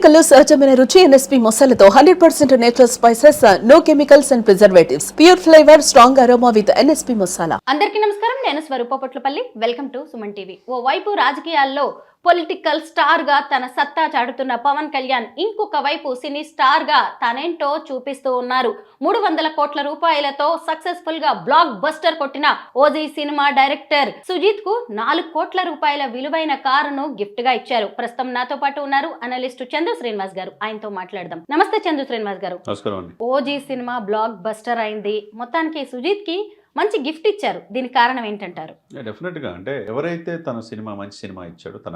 మసాలాలో సహజమైన రుచి ఎన్ఎస్పీ మసాలాతో 100% natural spices, no chemicals and preservatives, pure flavour, strong aroma with NSP masala. అందరికీ నమస్కారం. నేను Swaroopa Potlapalli. Welcome to Suman TV. ఓ వైపు రాజకీయాల్లో పొలిటికల్ స్టార్ గా తన సత్తా చాటుతున్న పవన్ కళ్యాణ్ ఇంకొక వైపు సినీ స్టార్ గా తనేంటో చూపిస్తూ ఉన్నారు. 300 కోట్ల రూపాయలతో సక్సెస్ఫుల్ గా బ్లాక్ బస్టర్ కొట్టిన ఓజీ సినిమా డైరెక్టర్ సుజిత్ కు 4 కోట్ల రూపాయల విలువైన కారును గిఫ్ట్ గా ఇచ్చారు. ప్రస్తుతం నాతో పాటు ఉన్నారు అనలిస్ట్ చందు శ్రీనివాస్ గారు. ఆయనతో మాట్లాడదాం. నమస్తే చందు శ్రీనివాస్ గారు. ఓజీ సినిమా బ్లాక్ బస్టర్ అయింది. మొత్తానికి సుజిత్ కి మంచి గిఫ్ట్ ఇచ్చారు. దీనికి కారణం ఏంటంటారు? డెఫినెట్గా అంటే ఎవరైతే తన సినిమా మంచి సినిమా ఇచ్చాడో తన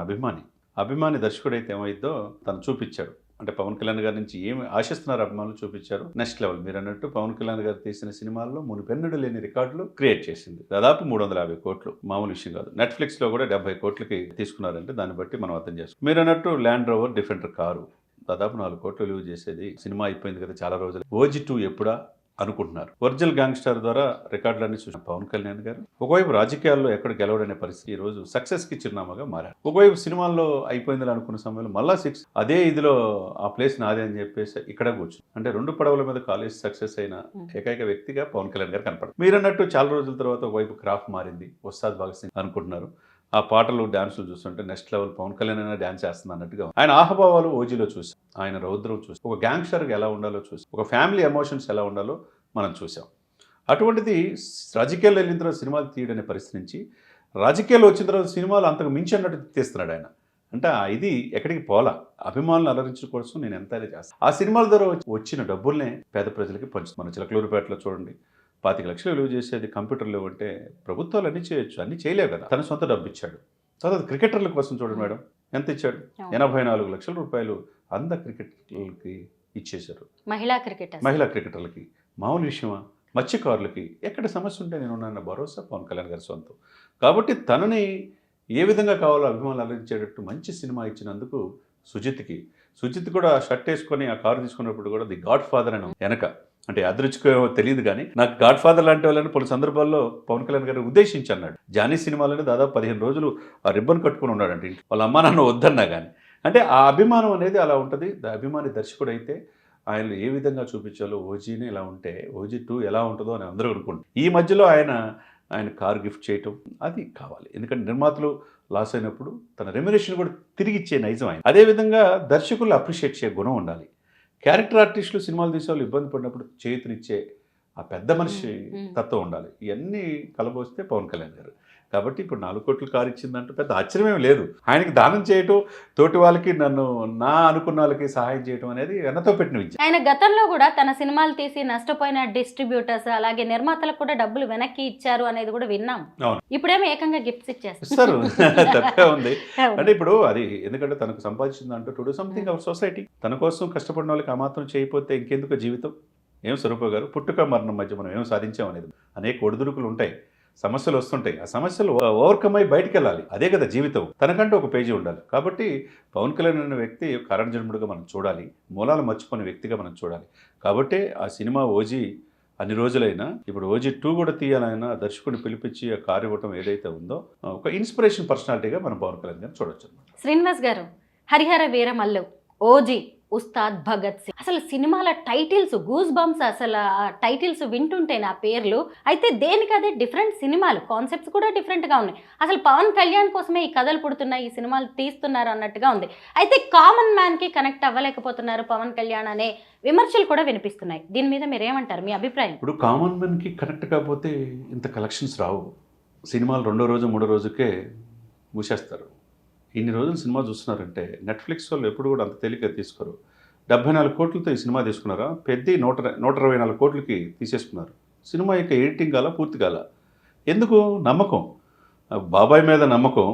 అభిమాని దర్శకుడైతే ఏమైందో తను చూపించాడు. అంటే పవన్ కళ్యాణ్ గారి నుంచి ఏమి ఆశిస్తున్నారు అభిమానులు చూపించారు. నెక్స్ట్ లెవెల్ మీరు అన్నట్టు పవన్ కళ్యాణ్ గారు తీసిన సినిమాల్లో మునుపెన్నడూ లేని రికార్డులు క్రియేట్ చేసింది. దాదాపు 350 కోట్లు మామూలు విషయం కాదు. నెట్ఫ్లిక్స్ లో కూడా 70 కోట్లకి తీసుకున్నారంటే దాన్ని బట్టి మనం అర్థం చేసుకోవాలి. మీరు అన్నట్టు ల్యాండ్ రోవర్ డిఫెండర్ కారు దాదాపు 4 కోట్లు విలువ చేసేది. సినిమా అయిపోయింది కదా చాలా రోజులు. ఓజీ 2 ఎప్పుడా అనుకుంటున్నారు. ఒరిజినల్ గ్యాంగ్స్టర్ ద్వారా రికార్డులన్నీ చూసిన పవన్ కళ్యాణ్ గారు ఒకవైపు రాజకీయాల్లో ఎక్కడ గెలవడనే పరిస్థితి ఈ రోజు సక్సెస్ కి చిరునామాగా మారారు. ఒకవైపు సినిమాల్లో అయిపోయింది అనుకున్న సమయంలో మళ్ళా 6 అదే ఇదిలో ఆ ప్లేస్ నాదే అని చెప్పేసి ఇక్కడ కూర్చుని అంటే 2 పడవల మీద కాలేజ్ సక్సెస్ అయిన ఏకైక వ్యక్తిగా పవన్ కళ్యాణ్ గారు కనపడతారు. మీరు అన్నట్టు చాలా రోజుల తర్వాత ఒకవైపు క్రాఫ్ట్ మారింది. ఉస్తాద్ భగత్ సింగ్ అనుకుంటున్నారు. ఆ పాటలు డాన్సులు చూస్తుంటే నెక్స్ట్ లెవెల్ పవన్ కళ్యాణ్ అయినా డాన్స్ చేస్తుంది అన్నట్టుగా ఆయన ఆహభావాలు ఓజీలో చూసి, ఆయన రౌద్రం చూసి, ఒక గ్యాంగ్స్టర్గా ఎలా ఉండాలో చూసి, ఒక ఫ్యామిలీ ఎమోషన్స్ ఎలా ఉండాలో మనం చూసాం. అటువంటిది రాజకీయాల్లో వెళ్ళిన తర్వాత సినిమాలు తీయడనే పరిస్థితి నుంచి రాజకీయాలు వచ్చిన తర్వాత సినిమాలు అంతకు మించి అన్నట్టు తీస్తున్నాడు ఆయన. అంటే ఇది ఎక్కడికి పోలా. అభిమానులు అలరించడం కోసం నేను ఎంతైనా చేస్తాను. ఆ సినిమాల ద్వారా వచ్చిన డబ్బుల్నే పేద ప్రజలకి పంచుతాను. మన చిలకలూరుపేటలో చూడండి 25 లక్షలు విలువ చేసేది కంప్యూటర్లు అంటే ప్రభుత్వాలు అన్నీ చేయొచ్చు, అన్నీ చేయలేవు కదా. తన సొంత డబ్బు ఇచ్చాడు. తర్వాత క్రికెటర్ల కోసం చూడండి మేడం ఎంత ఇచ్చాడు. 84 లక్షల రూపాయలు అందరు క్రికెటర్లకి ఇచ్చేశారు. మహిళా క్రికెటర్లకి మామూలు విషయమా? మత్స్యకారులకి ఎక్కడ సమస్య ఉంటే నేను ఉన్న భరోసా పవన్ కళ్యాణ్ గారి సొంతం. కాబట్టి తనని ఏ విధంగా కావాలో అభిమానులు అలరించేటట్టు మంచి సినిమా ఇచ్చినందుకు సుజిత్ కూడా షర్ట్ వేసుకొని ఆ కారు తీసుకున్నప్పుడు కూడా ది గాడ్ ఫాదర్ అని వెనక అంటే అదృచ్ఛికో తెలియదు కానీ నాకు గాడ్ ఫాదర్ లాంటి వాళ్ళని పలు సందర్భాల్లో పవన్ కళ్యాణ్ గారు ఉద్దేశించి అన్నాడు. జానీ సినిమాలోనే దాదాపు 15 రోజులు ఆ రిబ్బన్ కట్టుకుని ఉన్నాడంటే వాళ్ళ అమ్మా నాన్న వద్దన్నా కానీ. అంటే ఆ అభిమానం అనేది అలా ఉంటుంది. అభిమాని దర్శకుడు అయితే ఆయన ఏ విధంగా చూపించాలో ఓజీని ఇలా ఉంటే ఓజీ 2 ఎలా ఉంటుందో అని అందరూ అనుకుంటారు. ఈ మధ్యలో ఆయన కారు గిఫ్ట్ చేయటం అది కావాలి. ఎందుకంటే నిర్మాతలు లాస్ అయినప్పుడు తన రెమ్యునరేషన్ కూడా తిరిగి ఇచ్చే నైజం ఆయన. అదేవిధంగా దర్శకులు అప్రిషియేట్ చేసే గుణం ఉండాలి. క్యారెక్టర్ ఆర్టిస్టులు సినిమాలు తీసే వాళ్ళు ఇబ్బంది పడినప్పుడు చేతునిచ్చే ఆ పెద్ద మనిషి తత్వం ఉండాలి. ఇవన్నీ కలబోస్తే పవన్ కళ్యాణ్ గారు. కాబట్టి ఇప్పుడు 4 కోట్ల కారు ఇచ్చిందంటే పెద్ద ఆశ్చర్యమేం లేదు. ఆయనకి దానం చేయటం, తోటి వాళ్ళకి నా అనుకున్న వాళ్ళకి సహాయం చేయటం అనేది వెన్నతో పెట్టిన విద్య. ఆయన గతంలో కూడా తన సినిమాలు తీసి నష్టపోయిన డిస్ట్రిబ్యూటర్స్ అలాగే నిర్మాతలకు కూడా డబ్బులు వెనక్కి ఇచ్చారు అనేది కూడా విన్నాం. ఇప్పుడేమో ఏకంగా గిఫ్ట్స్ ఇచ్చేస్తారు. తప్పే ఉంది. అంటే ఇప్పుడు అది ఎందుకంటే తనకు సంపాదించిందంటూ to do something our society. తన కోసం కష్టపడిన వాళ్ళకి ఆ మాత్రం చేయకపోతే ఇంకెందుకు జీవితం? ఏం స్వరూప గారు, పుట్టుక మరణం మధ్య మనం ఏం సాధించాం అనేది అనేక ఒడిదుడుకులు ఉంటాయి, సమస్యలు వస్తుంటాయి. ఆ సమస్యలు ఓవర్కమ్ అయ్యి బయటికి వెళ్ళాలి. అదే కదా జీవితం. తనకంటూ ఒక పేజీ ఉండాలి. కాబట్టి పవన్ కళ్యాణ్ అనే వ్యక్తి కారణజన్ముడిగా మనం చూడాలి, మూలాలు మర్చిపోయిన వ్యక్తిగా మనం చూడాలి. కాబట్టి ఆ సినిమా ఓజీ అన్ని రోజులైనా ఇప్పుడు ఓజీ 2 కూడా తీయాలైనా దర్శకుడిని పిలిపించి ఆ కారు ఇవ్వటం ఏదైతే ఉందో ఒక ఇన్స్పిరేషన్ పర్సనాలిటీగా మనం పవన్ కళ్యాణ్ గారిని చూడొచ్చు. శ్రీనివాస్ గారు, హరిహర వీరమల్లు, ఓజీ, ఉస్తాద్ భగత్ సింగ్, అసలు సినిమాల టైటిల్స్ గూస్ బంప్స్. అసలు ఆ టైటిల్స్ వింటుంటే నా పేర్లు అయితే దేనికి అదే డిఫరెంట్ సినిమాలు, కాన్సెప్ట్స్ కూడా డిఫరెంట్గా ఉన్నాయి. అసలు పవన్ కళ్యాణ్ కోసమే ఈ కథలు పుడుతున్నాయి, ఈ సినిమాలు తీస్తున్నారు అన్నట్టుగా ఉంది. అయితే కామన్ మ్యాన్కి కనెక్ట్ అవ్వలేకపోతున్నారు పవన్ కళ్యాణ్ అనే విమర్శలు కూడా వినిపిస్తున్నాయి. దీని మీద మీరు ఏమంటారు? మీ అభిప్రాయం? ఇప్పుడు కామన్ మ్యాన్కి కనెక్ట్ కాకపోతే ఇంత కలెక్షన్స్ రావు. సినిమాలు 2వ రోజు 3వ రోజుకే మూసేస్తారు. ఇన్ని రోజులు సినిమా చూస్తున్నారంటే నెట్ఫ్లిక్స్ వాళ్ళు ఎప్పుడు కూడా అంత తేలిక తీసుకోరు. 74 కోట్లతో ఈ సినిమా తీసుకున్నారా, పెద్ద 124 కోట్లకి తీసేసుకున్నారు. సినిమా యొక్క ఎడిటింగ్ కాల పూర్తి కాల. ఎందుకు? నమ్మకం, బాబాయ్ మీద నమ్మకం.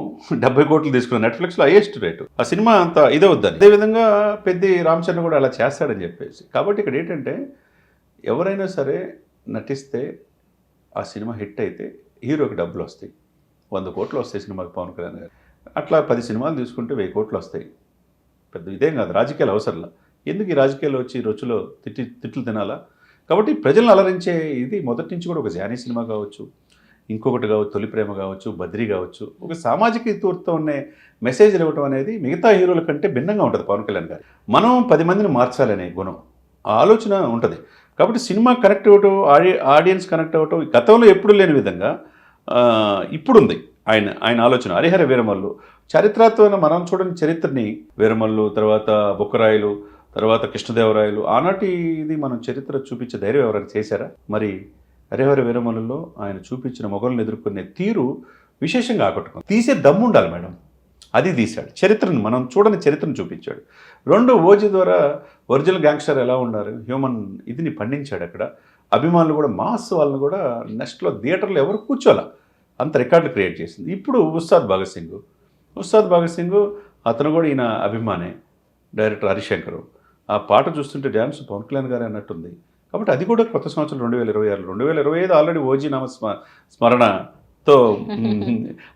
70 కోట్లు తీసుకున్నారు. నెట్ఫ్లిక్స్లో హైయెస్ట్ రేటు. ఆ సినిమా అంత ఇదే వద్దని. అదేవిధంగా పెద్ద రామచంద్ర కూడా అలా చేస్తాడని చెప్పేసి. కాబట్టి ఇక్కడ ఏంటంటే ఎవరైనా సరే నటిస్తే ఆ సినిమా హిట్ అయితే హీరోకి డబ్బులు వస్తాయి. 100 కోట్లు వస్తాయి సినిమాకి పవన్ కళ్యాణ్ గారు. అట్లా 10 సినిమాలు తీసుకుంటే 1000 కోట్లు వస్తాయి. పెద్ద ఇదేం కాదు. రాజకీయాలు అవసరంలా. ఎందుకు ఈ రాజకీయాలు వచ్చి రుచిలో తిట్లు తినాలా? కాబట్టి ప్రజలను అలరించే ఇది మొదటి నుంచి కూడా ఒక జానీ సినిమా కావచ్చు, ఇంకొకటి కావచ్చు, తొలి ప్రేమ కావచ్చు, బద్రీ కావచ్చు, ఒక సామాజిక ఇతివృత్తం ఉండే మెసేజ్లు ఇవ్వడం అనేది మిగతా హీరోల కంటే భిన్నంగా ఉంటుంది పవన్ కళ్యాణ్ గారు. మనం 10 మందిని మార్చాలనే గుణం, ఆ ఆలోచన ఉంటుంది. కాబట్టి సినిమా కనెక్ట్ అవ్వటం, ఆడియన్స్ కనెక్ట్ అవ్వటం గతంలో ఎప్పుడు లేని విధంగా ఇప్పుడుంది ఆయన ఆలోచన. హరిహర వీరమల్లు చరిత్రాత్మక మనం చూడని చరిత్రని, వీరమల్లు తర్వాత బొక్కరాయలు తర్వాత కృష్ణదేవరాయలు, ఆనాటి ఇది మనం చరిత్ర చూపించే ధైర్యం ఎవరైనా చేశారా? మరి హరిహర వీరమల్లులో ఆయన చూపించిన మొగలను ఎదుర్కొనే తీరు విశేషంగా ఆకట్టుకుంది. తీసే దమ్ము ఉండాలి మేడం, అది తీశాడు. చరిత్రను మనం చూడని చరిత్రను చూపించాడు. 2 ఓజీ ద్వారా ఒరిజినల్ గ్యాంగ్స్టర్ ఎలా ఉన్నారు, హ్యూమన్ ఇదిని పండించాడు. అక్కడ అభిమానులు కూడా, మాస్ వాళ్ళని కూడా నెక్స్ట్లో థియేటర్లో ఎవరు కూర్చోాల, అంత రికార్డులు క్రియేట్ చేసింది. ఇప్పుడు ఉస్తాద్ భగత్ సింగ్ అతను కూడా ఈయన అభిమానే, డైరెక్టర్ హరిశంకర్. ఆ పాట చూస్తుంటే డ్యాన్స్ పవన్ కళ్యాణ్ గారే అన్నట్టుంది. కాబట్టి అది కూడా కొత్త సంవత్సరం 2026, 2025 ఆల్రెడీ ఓజీ నామ స్మరణతో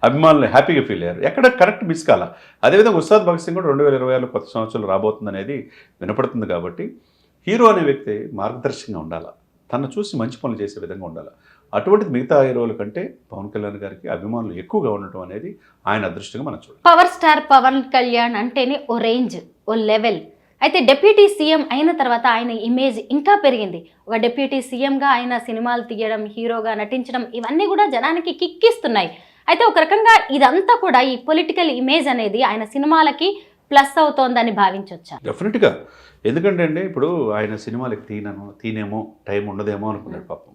అభిమానులు హ్యాపీగా ఫీల్ అయ్యారు. ఎక్కడ కరెక్ట్ మిస్ కాల. అదేవిధంగా ఉస్తాద్ భగత్ సింగ్ కూడా 2026 కొత్త సంవత్సరంలో రాబోతుంది అనేది వినపడుతుంది. కాబట్టి హీరో అనే వ్యక్తి మార్గదర్శకంగా ఉండాలి, తను చూసి మంచి పనులు చేసే విధంగా ఉండాలి. అటువంటిది మిగతా హీరోల కంటే పవన్ కళ్యాణ్ గారికి అభిమానులు ఎక్కువగా ఉండటం అనేది ఆయన అదృష్టంగా మనం చూడాలి. పవర్ స్టార్ పవన్ కళ్యాణ్ అంటేనే ఓ రేంజ్, ఓ లెవెల్. అయితే డిప్యూటీ సీఎం అయిన తర్వాత ఆయన ఇమేజ్ ఇంకా పెరిగింది. ఒక డిప్యూటీ సీఎంగా ఆయన సినిమాలు తీయడం, హీరోగా నటించడం, ఇవన్నీ కూడా జనానికి కిక్కిస్తున్నాయి. అయితే ఒక రకంగా ఇదంతా కూడా ఈ పొలిటికల్ ఇమేజ్ అనేది ఆయన సినిమాలకి ప్లస్ అవుతోందని భావించవచ్చా? డెఫినెట్గా. ఎందుకంటే అండి, ఇప్పుడు ఆయన సినిమాలకి తీనేమో టైం ఉండదేమో అనుకున్నాడు పాపం.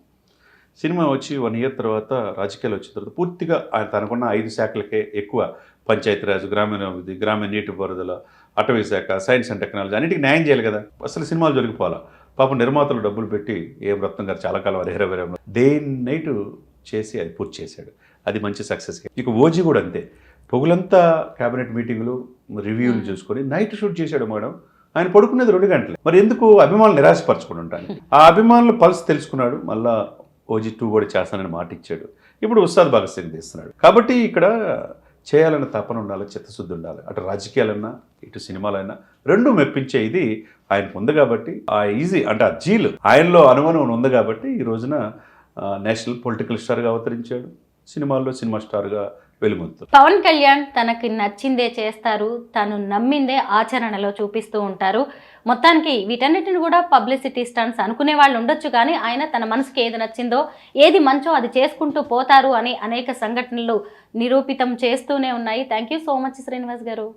సినిమా వచ్చి 1 ఇయర్ తర్వాత, రాజకీయాలు వచ్చిన తర్వాత పూర్తిగా ఆయన తనకున్న 5 శాఖలకే ఎక్కువ, పంచాయతీరాజ్, గ్రామీణాభివృద్ధి, గ్రామీణ నీటిపారుదల, అటవీ శాఖ, సైన్స్ అండ్ టెక్నాలజీ, అన్నిటికీ న్యాయం చేయాలి కదా. అసలు సినిమాలు జరిగిపోవాలా. పాపం నిర్మాతలు డబ్బులు పెట్టి ఏం రత్నం గారు చాలా కాలం హరిహర వీరమల్లు డే నైట్ చేసి అది పూర్తి చేశాడు. అది మంచి సక్సెస్. ఇక ఓజీ కూడా అంతే, పొగులంతా క్యాబినెట్ మీటింగులు, రివ్యూలు చూసుకొని నైట్ షూట్ చేశాడు మేడం. ఆయన పడుకునేది 2 గంటలే. మరి ఎందుకు అభిమానులు నిరాశపరచుకుని ఉంటాను. ఆ అభిమానులు పల్స్ తెలుసుకున్నాడు. మళ్ళా ఓజీ 2 కూడా చేస్తానని మాట ఇచ్చాడు. ఇప్పుడు ఉస్తాద్ భగత్ సింగ్ తీస్తున్నాడు. కాబట్టి ఇక్కడ చేయాలన్న తపన ఉండాలి, చిత్తశుద్ధి ఉండాలి. అటు రాజకీయాలన్నా ఇటు సినిమాలైనా 2 మెప్పించే ఇది ఆయనకు ఉంది. కాబట్టి ఆ ఈజీ అంటే ఆ జీలు ఆయనలో అనుమానం ఉంది. కాబట్టి ఈ రోజున నేషనల్ పొలిటికల్ స్టార్గా అవతరించాడు, సినిమాల్లో సినిమా స్టార్గా వెలుగొందుతాడు. పవన్ కళ్యాణ్ తనకి నచ్చిందే చేస్తారు, తను నమ్మిందే ఆచరణలో చూపిస్తూ ఉంటారు. మొత్తానికి వీటన్నిటిని కూడా పబ్లిసిటీ స్టంట్స్ అనుకునే వాళ్ళు ఉండొచ్చు, కానీ ఆయన తన మనసుకి ఏది నచ్చిందో, ఏది మంచో అది చేసుకుంటూ పోతారు అని అనేక సంఘటనలు నిరూపితం చేస్తూనే ఉన్నాయి. Thank you so much Srinivas గారు.